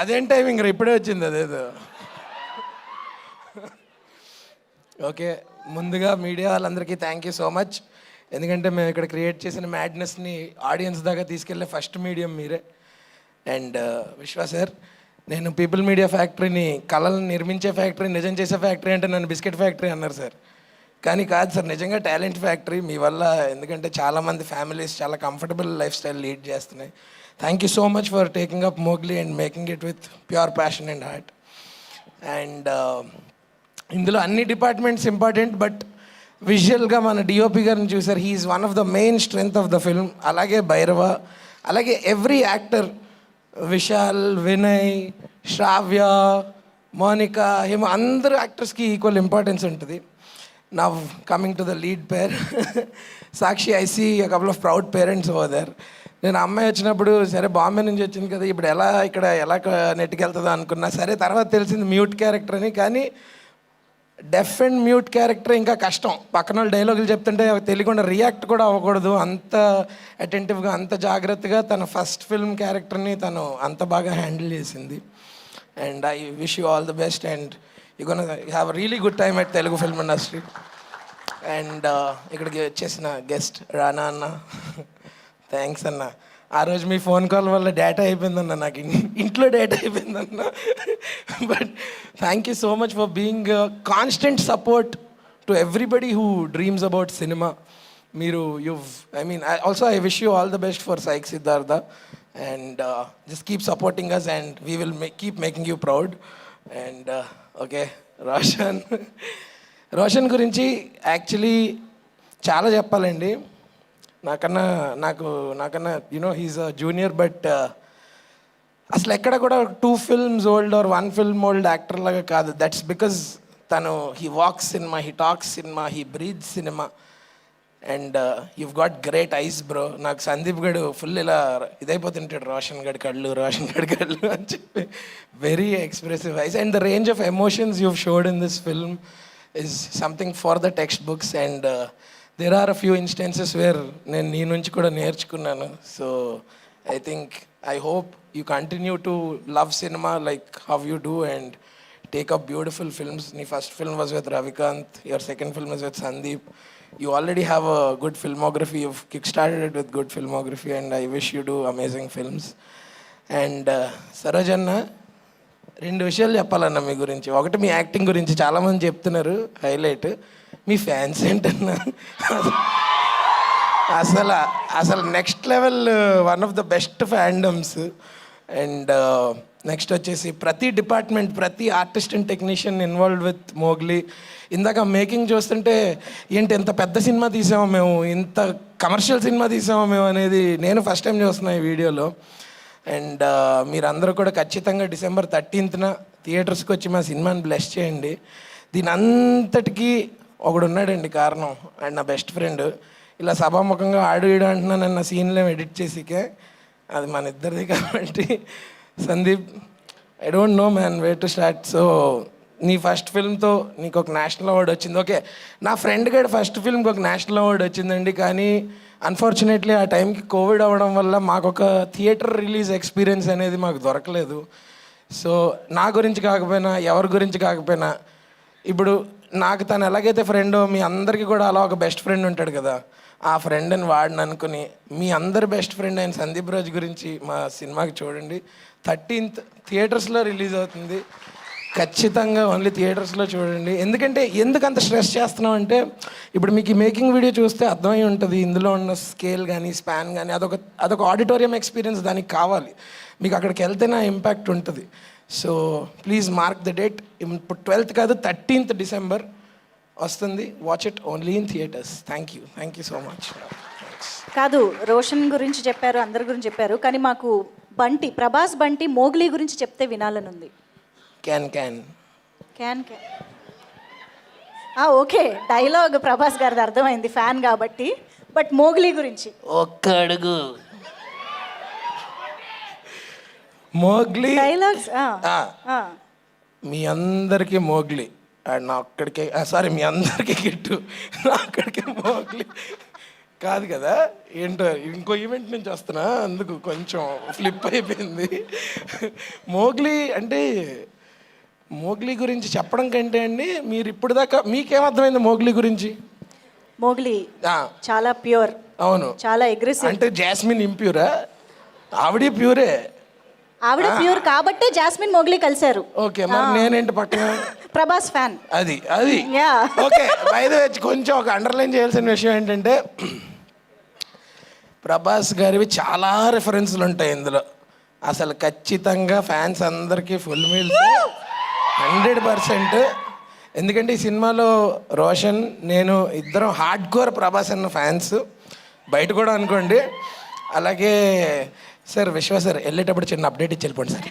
అదేం టైమింగ్ రా, ఇప్పుడే వచ్చింది అదేదో. ఓకే, ముందుగా మీడియా వాళ్ళందరికీ థ్యాంక్ యూ సో మచ్. ఎందుకంటే మేము ఇక్కడ క్రియేట్ చేసిన మ్యాడ్నెస్ని ఆడియన్స్ దాకా తీసుకెళ్ళే ఫస్ట్ మీడియం మీరే. అండ్ విశ్వా సార్, నేను పీపుల్ మీడియా ఫ్యాక్టరీని కళలను నిర్మించే ఫ్యాక్టరీ, నిజం చేసే ఫ్యాక్టరీ అంటే నన్ను బిస్కెట్ ఫ్యాక్టరీ అన్నారు సార్. కానీ కాదు సార్, నిజంగా టాలెంట్ ఫ్యాక్టరీ మీ వల్ల. ఎందుకంటే చాలామంది ఫ్యామిలీస్ చాలా కంఫర్టబుల్ లైఫ్ స్టైల్ లీడ్ చేస్తున్నాయి. Thank you so much for taking up Mowgli and making it with pure passion and heart. And ఇందులో అన్ని డిపార్ట్మెంట్స్ ఇంపార్టెంట్, బట్ విజువల్గా మన డిఓపి గారిని చూసారు. He's one of the main strength of the film. అలాగే భైరవ, అలాగే every actor, Vishal, Vinay, Shravya, Monica, Hima, అందరు యాక్టర్స్కి equal importance ఉంటుంది. నా coming to the lead pair Sakshi, I see a couple of proud parents over there. నేను అమ్మాయి వచ్చినప్పుడు సరే బాంబే నుంచి వచ్చింది కదా, ఇప్పుడు ఇక్కడ ఎలా నెట్టుకెళ్తుందో అనుకున్నా. సరే తర్వాత తెలిసింది మ్యూట్ క్యారెక్టర్ అని. కానీ డెఫ్ అండ్ మ్యూట్ క్యారెక్టర్ ఇంకా కష్టం. పక్కన వాళ్ళు డైలాగులు చెప్తుంటే తెలియకుండా రియాక్ట్ కూడా అవ్వకూడదు. అంత అటెంటివ్గా, అంత జాగ్రత్తగా తన ఫస్ట్ ఫిల్మ్ క్యారెక్టర్ని తను అంత బాగా హ్యాండిల్ చేసింది. And I wish you all the best and you gonna have a really good time at Telugu film industry. And ఇక్కడికి వచ్చేసిన గెస్ట్ రానా అన్న, థ్యాంక్స్ అన్న. ఆ రోజు మీ ఫోన్ కాల్ వల్ల డేటా అయిపోయిందన్న, నాకు ఇంట్లో డేటా అయిపోయిందన్న. But thank you so much for being constant support to everybody who dreams about cinema. మీరు I wish you all the best for Psych Siddhartha and just keep supporting us and we will keep making you proud. And okay, Roshan గురించి actually చాలా చెప్పాలండి. నాకన్నా he's a junior, but అసలు ఎక్కడ కూడా 2 films old or 1 film old actor లాగా కాదు. That's because తను he walks cinema, he talks cinema, he breathe cinema. And you've got great eyes bro. నాకు సందీప్ గడు ఫుల్ ఇలా ఇదైపోతుంటాడు, రోషన్ గడి కళ్ళు అని చెప్పి. Very expressive eyes and the range of emotions you've showed in this film is something for the textbooks. And there are a few instances where నేను నీ నుంచి కూడా నేర్చుకున్నాను. So I hope you continue to love cinema like how you do and take up beautiful films. Your first film was with Ravikant, your second film was with Sandeep. You already have a good filmography. You've kickstarted it with good filmography and I wish you do amazing films. And Sarajanna, 2 విషయాలు చెప్పాలన్న మీ గురించి. ఒకటి మీ acting గురించి చాలామంది చెప్తున్నారు highlight. మీ fans ఏంటన్నా అసలు next level, one of the best fandoms. And next వచ్చేసి ప్రతి డిపార్ట్మెంట్, ప్రతి artist and technician involved with Mowgli. ఇందాక మేకింగ్ చూస్తుంటే ఏంటి ఎంత పెద్ద సినిమా తీసామో మేము, ఇంత కమర్షియల్ సినిమా తీసామో మేము అనేది నేను ఫస్ట్ టైం చూస్తున్నాను ఈ వీడియోలో. అండ్ మీరందరూ కూడా ఖచ్చితంగా December 13th థియేటర్స్కి వచ్చి మా సినిమాని బ్లెస్ చేయండి. దీని అంతటికీ ఒకడు ఉన్నాడండి కారణం, అండ్ నా బెస్ట్ ఫ్రెండ్. ఇలా సభాముఖంగా ఆడు ఈడు అంటున్నాను నా సీన్లో ఎడిట్ చేసికే, అది మన ఇద్దరిది కాబట్టి. Sandeep, I don't know man way to start. So నీ ఫస్ట్ ఫిల్మ్తో నీకు ఒక నేషనల్ అవార్డు వచ్చింది. ఓకే, నా ఫ్రెండ్ గడి ఫస్ట్ ఫిల్మ్కి ఒక నేషనల్ అవార్డు వచ్చిందండి. కానీ అన్ఫార్చునేట్లీ ఆ టైంకి కోవిడ్ అవ్వడం వల్ల మాకు ఒక థియేటర్ రిలీజ్ ఎక్స్పీరియన్స్ అనేది మాకు దొరకలేదు. సో నా గురించి కాకపోయినా, ఎవరి గురించి కాకపోయినా, ఇప్పుడు నాకు తను ఎలాగైతే ఫ్రెండో మీ అందరికీ కూడా అలా ఒక బెస్ట్ ఫ్రెండ్ ఉంటాడు కదా, ఆ ఫ్రెండ్ అని వాడిని అనుకుని మీ అందరి బెస్ట్ ఫ్రెండ్ అయిన సందీప్ రాజ్ గురించి మా సినిమాకి చూడండి. 13th థియేటర్స్లో రిలీజ్ అవుతుంది. ఖచ్చితంగా ఓన్లీ థియేటర్స్లో చూడండి. ఎందుకు అంత స్ట్రెస్ చేస్తున్నాం అంటే, ఇప్పుడు మీకు ఈ మేకింగ్ వీడియో చూస్తే అర్థమై ఉంటుంది ఇందులో ఉన్న స్కేల్ కానీ స్పాన్ కానీ. అదొక ఆడిటోరియం ఎక్స్పీరియన్స్ దానికి కావాలి. మీకు అక్కడికి వెళ్తేనే ఇంపాక్ట్ ఉంటుంది. So please mark the date. ఇప్పుడు 12th కాదు, 13th December వస్తుంది. Watch it only in theatres. Thank you so much. కాదు, రోషన్ గురించి చెప్పారు, అందరి గురించి చెప్పారు, కానీ మాకు ప్రభాస్ బంటి మోగ్లీ గురించి చెప్తే వినాలని ఉంది. క్యాన్ ఓకే, డైలాగ్ ప్రభాస్ గారిది అర్థమైంది, ఫ్యాన్ కాబట్టి. బట్ మోగ్లీ గురించి ఒక్క అడుగు. మోగ్లీ డైలాగ్స్ మీ అందరికీ మోగ్లీ అండ్ నా ఒక్కడికే, సారీ మీ అందరికీ గిట్టు, నా ఒక్కడికే మోగ్లీ. కాదు కదా, ఏంటో ఇంకో ఈవెంట్ నుంచి వస్తున్నా, అందుకు కొంచెం ఫ్లిప్ అయిపోయింది. మోగ్లీ గురించి చెప్పడం కంటే అండి, మీరు ఇప్పుడు దాకా మీకేమర్థమైంది మోగ్లీ గురించి? మోగ్లీ ఆ, చాలా ప్యూర్, అవును. చాలా అగ్రెసివ్. అంటే జాస్మిన్ ఇంప్యూరా? ఆవిడే ప్యూరే. ఆవిడ ప్యూర్ కాబట్టే జాస్మిన్ మోగ్లీ కలిశారు. ఓకే, మరి నేనేంటి పక్కన? ప్రభాస్ ఫ్యాన్. అది Yeah. ఓకే. బైద కొంచెం ఒక అండర్లైన్ చేయాల్సిన విషయం ఏంటంటే, ప్రభాస్ గారివి చాలా రెఫరెన్స్లు ఉంటాయి ఇందులో. అసలు ఖచ్చితంగా ఫ్యాన్స్ అందరికీ ఫుల్ మీల్స్ 100%. ఎందుకంటే ఈ సినిమాలో రోషన్, నేను ఇద్దరం హార్డ్ కోర్ ప్రభాస్ అన్న ఫ్యాన్స్, బయట కూడా అనుకోండి. అలాగే సార్, విశ్వ సార్ వెళ్ళేటప్పుడు చిన్న అప్డేట్ ఇచ్చి వెళ్ళిపోండి సార్.